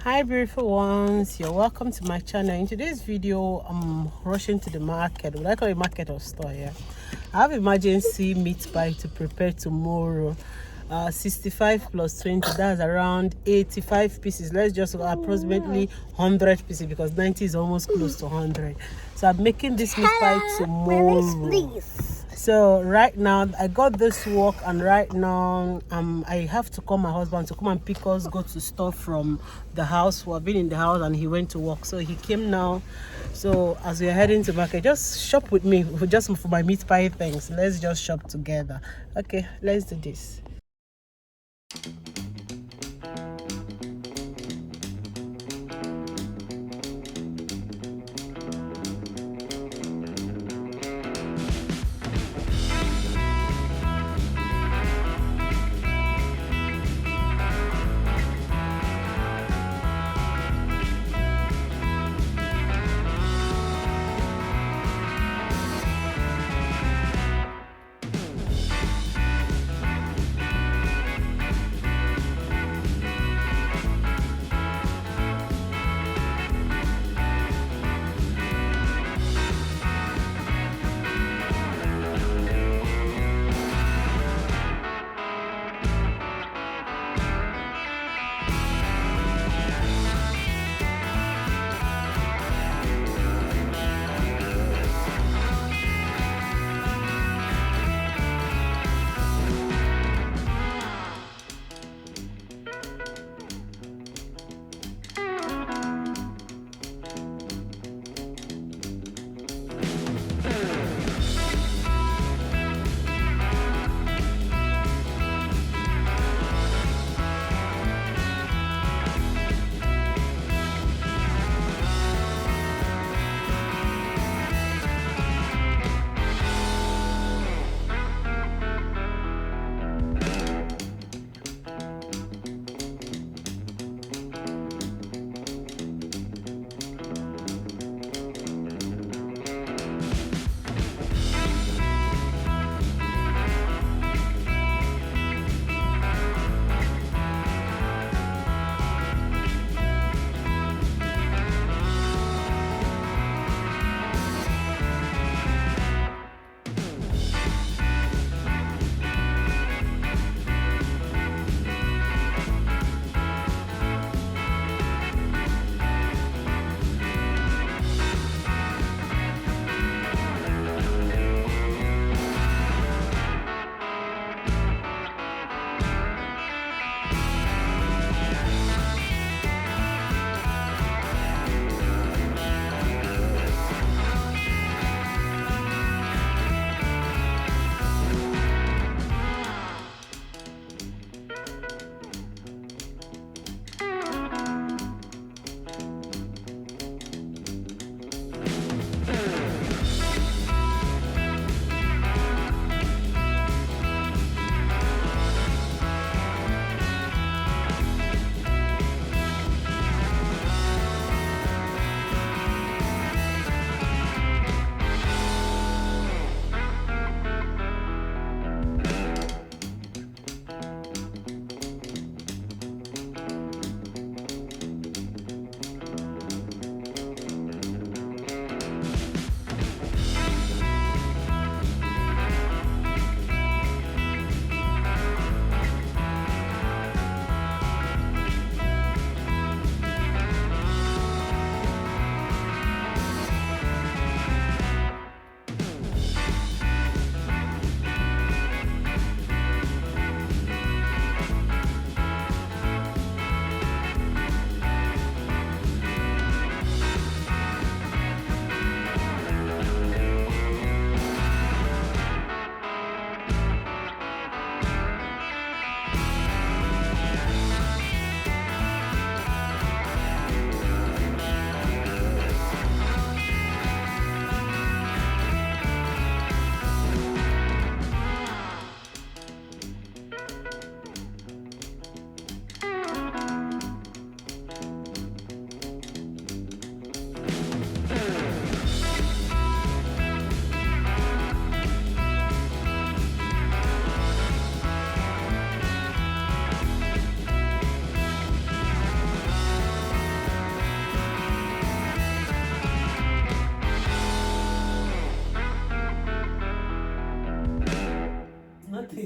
Hi beautiful ones, you're welcome to my channel. In today's video I'm rushing to the market. Would I call it market or store? Yeah, I have emergency meat pie to prepare tomorrow. 65 plus 20, that's around 85 pieces. Let's just go approximately 100 pieces because 90 is almost close to 100. So I'm making this meat pie tomorrow. So right now I got this work, and right now I have to call my husband to come and pick us, go to store from the house. We've been in the house and he went to work, so he came now. So as we are heading to market, just shop with me just for my meat pie things. Let's just shop together. Okay, let's do this.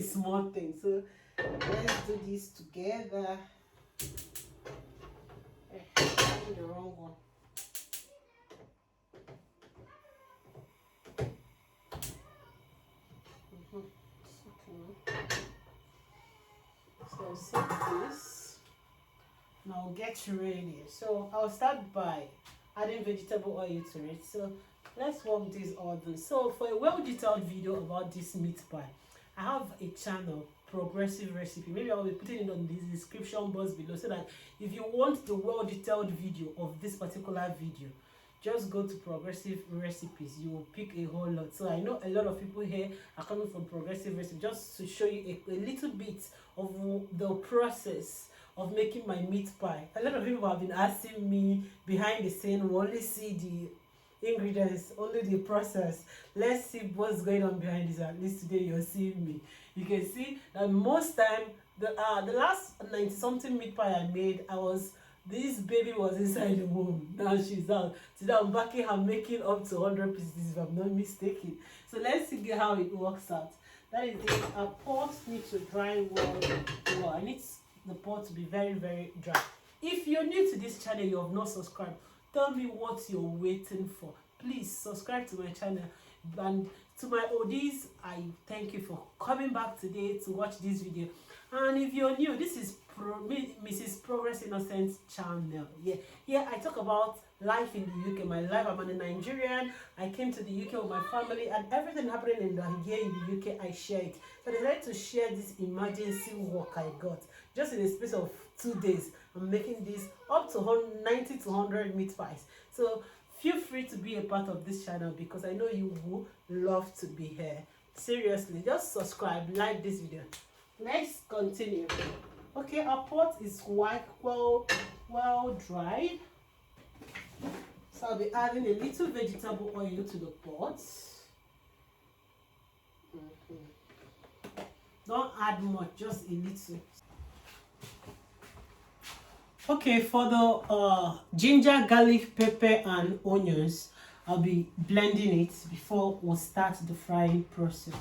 a small thing. So let's do this together. I'm the wrong one. So set this. Now get ready. So I'll start by adding vegetable oil to it. So let's work this all done. So for a well-detailed video about this meat pie, I have a channel, Progressive Recipe. Maybe I'll be putting it on the description box below, so that if you want the well-detailed video of this particular video, just go to Progressive Recipes. You will pick a whole lot. So I know a lot of people here are coming from Progressive Recipe, just to show you a little bit of the process of making my meat pie. A lot of people have been asking me behind the scene, we only see the ingredients, only the process. Let's see what's going on behind this. At least today you're seeing me. You can see that most time, the last 90 something meat pie I made, this baby was inside the womb. Now she's out. Today I'm backing her, making up to 100 pieces if I'm not mistaken. So let's see how it works out. That is it. Our pot needs to dry well. I need the pot to be very, very dry. If you're new to this channel, you have not subscribed, tell me what you're waiting for. Please subscribe to my channel. And to my ODs, I thank you for coming back today to watch this video. And if you're new, this is Mrs. Progress Innocent channel. Here I talk about life in the UK, my life. I'm a Nigerian. I came to the UK with my family, and everything happening here in the UK, I share it. So I decided to share this emergency work I got. Just in the space of 2 days, I'm making this up to 90 to 100 meat pies. So feel free to be a part of this channel, because I know you will love to be here. Seriously, just subscribe, like this video. Let's continue. Okay, our pot is well dried. So I'll be adding a little vegetable oil to the pot. Don't add much, just a little. Okay, for the ginger, garlic, pepper, and onions, I'll be blending it before we start the frying process.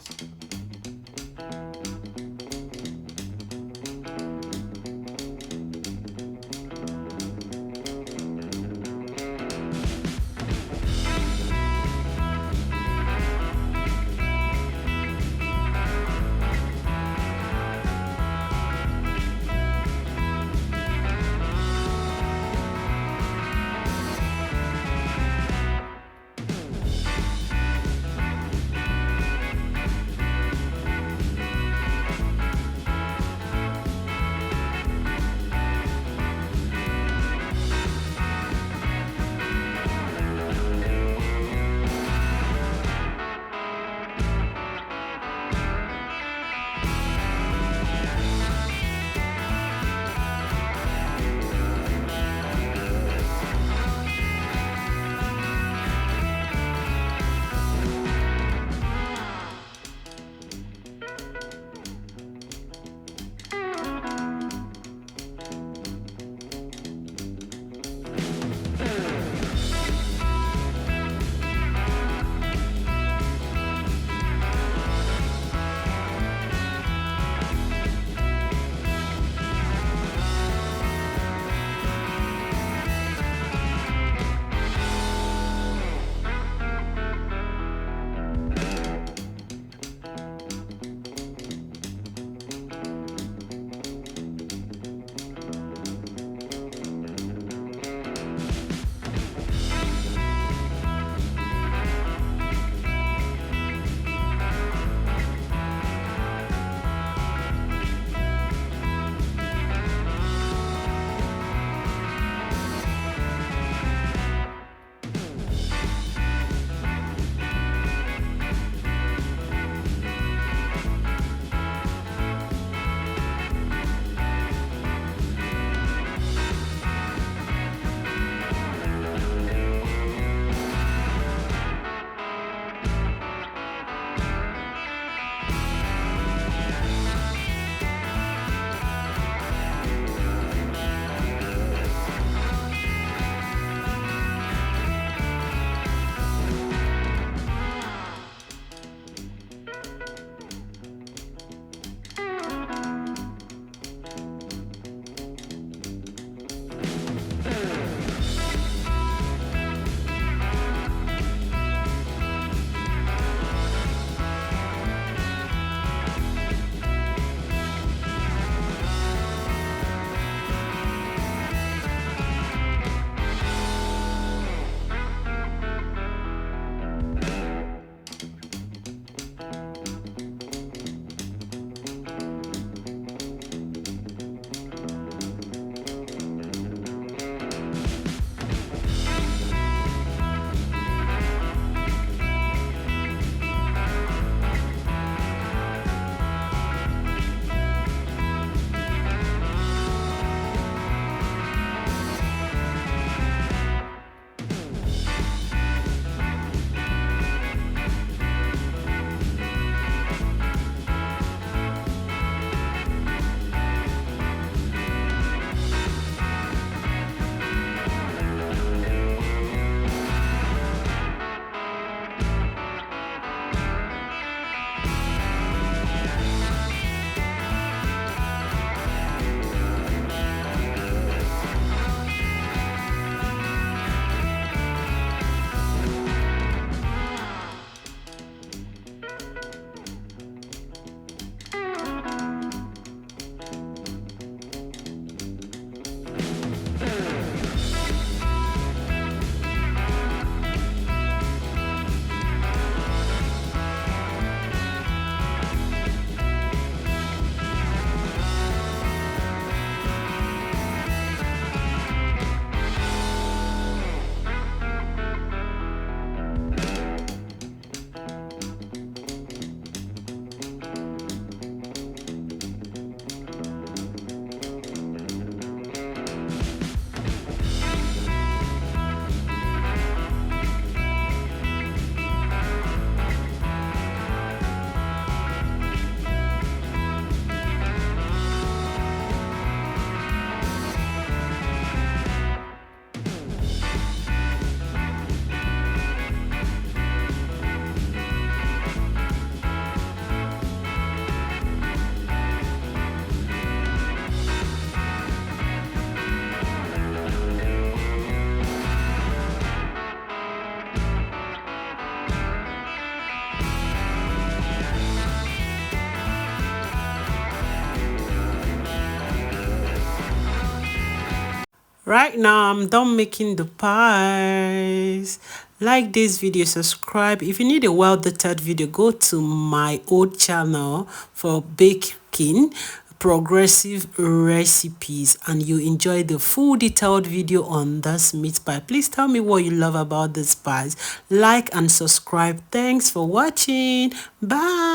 Right now I'm done making the pies. Like this video, subscribe. If you need a well detailed video, go to my old channel for baking progressive recipes, and you enjoy the full detailed video on this meat pie. Please tell me what you love about this pies. Like and subscribe. Thanks for watching. Bye.